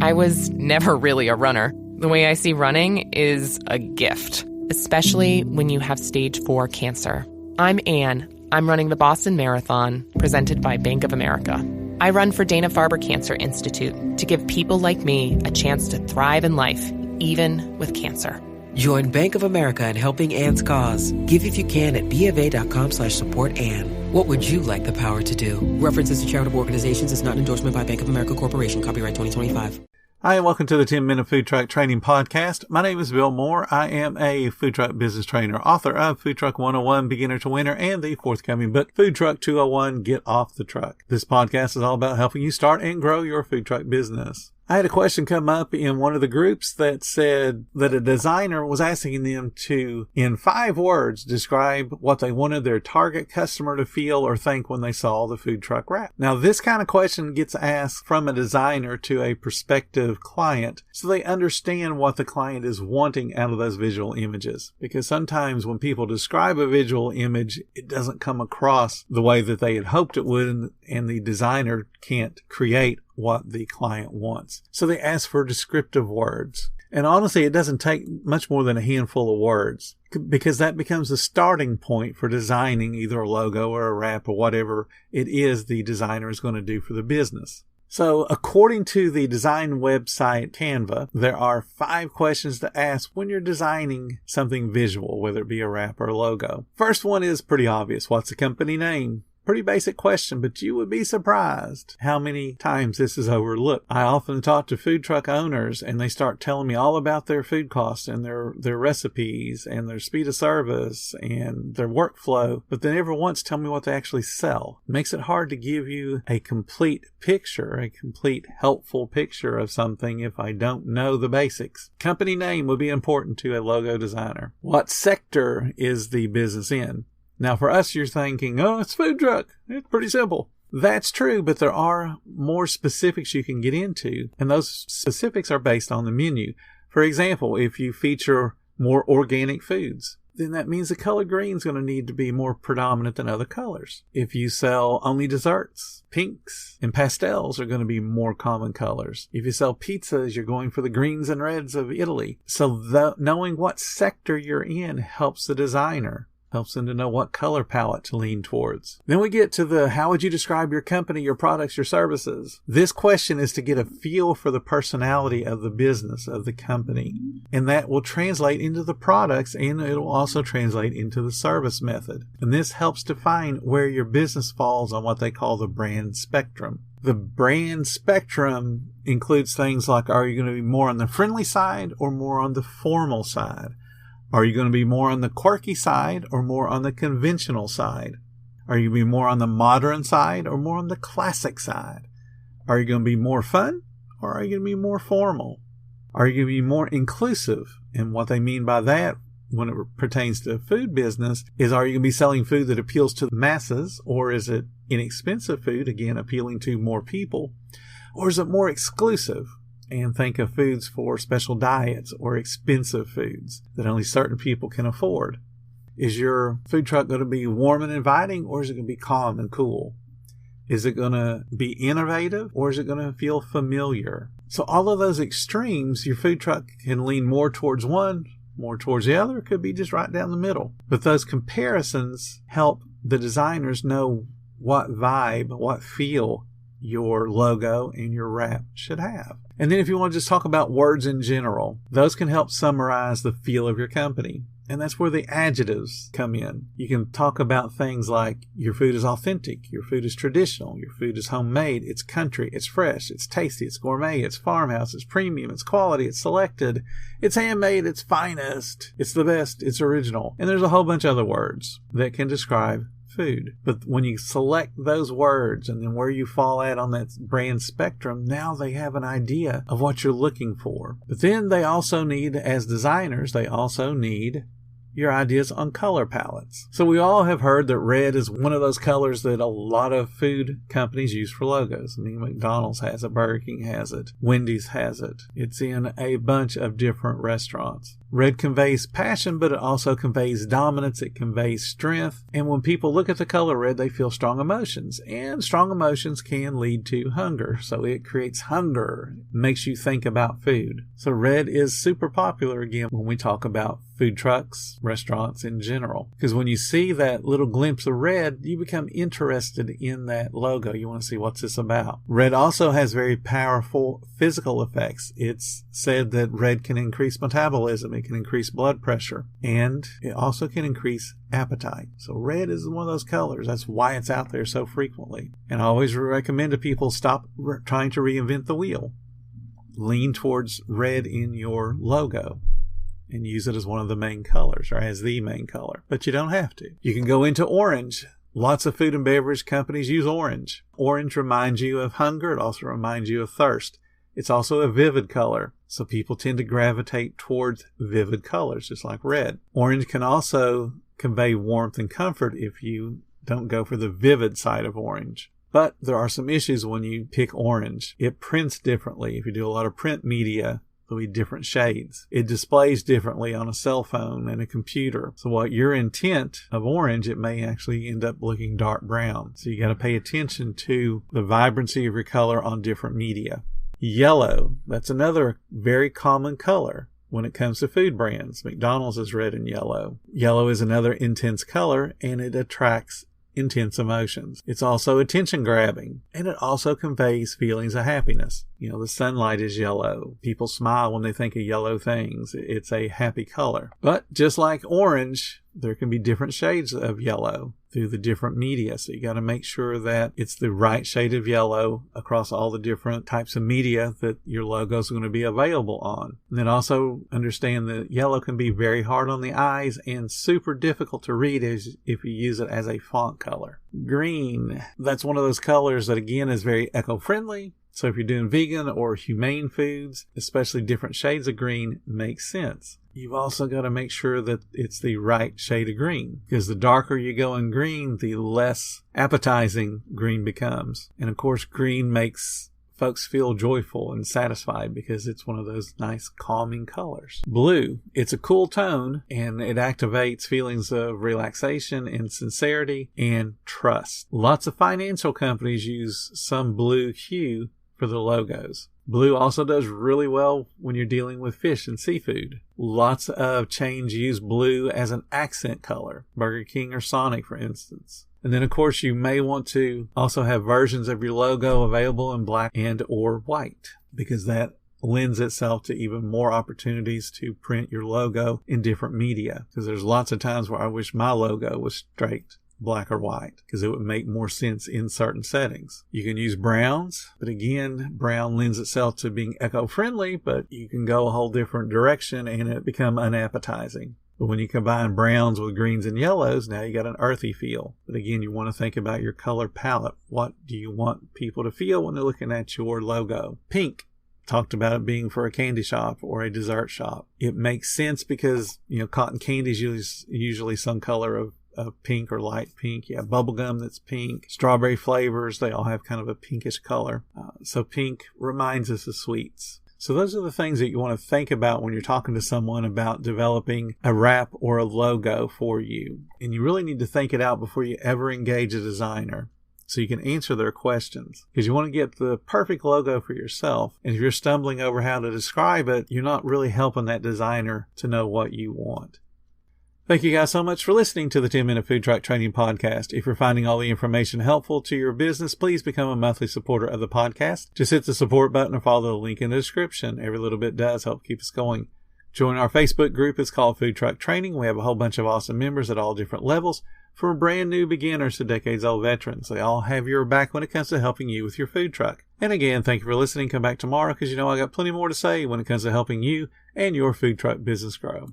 I was never really a runner. The way I see running is a gift, especially when you have stage 4 cancer. I'm Anne. I'm running the Boston Marathon, presented by Bank of America. I run for Dana-Farber Cancer Institute to give people like me a chance to thrive in life, even with cancer. Join Bank of America in helping Anne's cause. Give if you can at BofA.com/supportAnne. What would you like the power to do? References to charitable organizations is not an endorsement by Bank of America Corporation. Copyright 2025. Hi, and welcome to the 10-Minute Food Truck Training Podcast. My name is Bill Moore. I am a food truck business trainer, author of Food Truck 101, Beginner to Winner, and the forthcoming book, Food Truck 201, Get Off the Truck. This podcast is all about helping you start and grow your food truck business. I had a question come up in one of the groups that said that a designer was asking them to, in 5 words, describe what they wanted their target customer to feel or think when they saw the food truck wrap. Now, this kind of question gets asked from a designer to a prospective client so they understand what the client is wanting out of those visual images. Because sometimes when people describe a visual image, it doesn't come across the way that they had hoped it would, and the designer can't create what the client wants. So they ask for descriptive words. And honestly, it doesn't take much more than a handful of words, because that becomes the starting point for designing either a logo or a wrap or whatever it is the designer is going to do for the business. So according to the design website Canva, there are 5 questions to ask when you're designing something visual, whether it be a wrap or a logo. First one is pretty obvious. What's the company name? Pretty basic question, but you would be surprised how many times this is overlooked. I often talk to food truck owners and they start telling me all about their food costs and their recipes and their speed of service and their workflow, but they never once tell me what they actually sell. It makes it hard to give you a complete picture, a complete helpful picture of something if I don't know the basics. Company name would be important to a logo designer. What sector is the business in? Now, for us, you're thinking, oh, it's food truck. It's pretty simple. That's true, but there are more specifics you can get into, and those specifics are based on the menu. For example, if you feature more organic foods, then that means the color green is going to need to be more predominant than other colors. If you sell only desserts, pinks and pastels are going to be more common colors. If you sell pizzas, you're going for the greens and reds of Italy. So knowing what sector you're in helps the designer. Helps them to know what color palette to lean towards. Then we get to the how would you describe your company, your products, your services? This question is to get a feel for the personality of the business, of the company. And that will translate into the products, and it will also translate into the service method. And this helps define where your business falls on what they call the brand spectrum. The brand spectrum includes things like, are you going to be more on the friendly side or more on the formal side? Are you going to be more on the quirky side or more on the conventional side? Are you going to be more on the modern side or more on the classic side? Are you going to be more fun or are you going to be more formal? Are you going to be more inclusive? And what they mean by that when it pertains to food business is, are you going to be selling food that appeals to the masses, or is it inexpensive food, again, appealing to more people? Or is it more exclusive? And think of foods for special diets or expensive foods that only certain people can afford. Is your food truck going to be warm and inviting, or is it going to be calm and cool? Is it going to be innovative, or is it going to feel familiar? So all of those extremes, your food truck can lean more towards one, more towards the other. It could be just right down the middle. But those comparisons help the designers know what vibe, what feel your logo and your wrap should have. And then if you want to just talk about words in general, those can help summarize the feel of your company. And that's where the adjectives come in. You can talk about things like your food is authentic, your food is traditional, your food is homemade, it's country, it's fresh, it's tasty, it's gourmet, it's farmhouse, it's premium, it's quality, it's selected, it's handmade, it's finest, it's the best, it's original. And there's a whole bunch of other words that can describe food. But when you select those words and then where you fall at on that brand spectrum, now they have an idea of what you're looking for. But then they also need, as designers, they also need your ideas on color palettes. So we all have heard that red is one of those colors that a lot of food companies use for logos. I mean, McDonald's has it, Burger King has it, Wendy's has it. It's in a bunch of different restaurants. Red conveys passion, but it also conveys dominance. It conveys strength. And when people look at the color red, they feel strong emotions. And strong emotions can lead to hunger. So it creates hunger, makes you think about food. So red is super popular again when we talk about food trucks, restaurants in general. Because when you see that little glimpse of red, you become interested in that logo. You want to see what's this about. Red also has very powerful physical effects. It's said that red can increase metabolism. It can increase blood pressure. And it also can increase appetite. So red is one of those colors. That's why it's out there so frequently. And I always recommend to people stop trying to reinvent the wheel. Lean towards red in your logo and use it as one of the main colors or as the main color. But you don't have to. You can go into orange. Lots of food and beverage companies use orange. Orange reminds you of hunger. It also reminds you of thirst. It's also a vivid color, so people tend to gravitate towards vivid colors, just like red. Orange can also convey warmth and comfort if you don't go for the vivid side of orange. But there are some issues when you pick orange. It prints differently. If you do a lot of print media, there'll be different shades. It displays differently on a cell phone and a computer. So what your intent of orange, it may actually end up looking dark brown. So you got to pay attention to the vibrancy of your color on different media. Yellow, that's another very common color when it comes to food brands. McDonald's is red and yellow. Yellow is another intense color, and it attracts intense emotions. It's also attention grabbing, and it also conveys feelings of happiness. You know, the sunlight is yellow. People smile when they think of yellow things. It's a happy color. But just like orange, there can be different shades of yellow through the different media. So you got to make sure that it's the right shade of yellow across all the different types of media that your logo is going to be available on. And then also understand that yellow can be very hard on the eyes and super difficult to read if you use it as a font color. Green, that's one of those colors that again is very eco-friendly. So if you're doing vegan or humane foods, especially different shades of green makes sense. You've also got to make sure that it's the right shade of green, because the darker you go in green, the less appetizing green becomes. And of course, green makes folks feel joyful and satisfied because it's one of those nice calming colors. Blue, it's a cool tone and it activates feelings of relaxation and sincerity and trust. Lots of financial companies use some blue hue for their logos. Blue also does really well when you're dealing with fish and seafood. Lots of chains use blue as an accent color. Burger King or Sonic, for instance. And then, of course, you may want to also have versions of your logo available in black and or white, because that lends itself to even more opportunities to print your logo in different media. Because there's lots of times where I wish my logo was straight black or white, because it would make more sense in certain settings. You can use browns, but again, brown lends itself to being eco-friendly, but you can go a whole different direction and it become unappetizing. But when you combine browns with greens and yellows, now you got an earthy feel. But again, you want to think about your color palette. What do you want people to feel when they're looking at your logo? Pink. Talked about it being for a candy shop or a dessert shop. It makes sense because, cotton candy is usually some color of pink or light pink. You have bubblegum that's pink. Strawberry flavors, they all have kind of a pinkish color. So pink reminds us of sweets. So those are the things that you want to think about when you're talking to someone about developing a wrap or a logo for you. And you really need to think it out before you ever engage a designer, so you can answer their questions, because you want to get the perfect logo for yourself. And if you're stumbling over how to describe it, you're not really helping that designer to know what you want. Thank you guys so much for listening to the 10-Minute Food Truck Training Podcast. If you're finding all the information helpful to your business, please become a monthly supporter of the podcast. Just hit the support button or follow the link in the description. Every little bit does help keep us going. Join our Facebook group. It's called Food Truck Training. We have a whole bunch of awesome members at all different levels, from brand new beginners to decades-old veterans. They all have your back when it comes to helping you with your food truck. And again, thank you for listening. Come back tomorrow, because I got plenty more to say when it comes to helping you and your food truck business grow.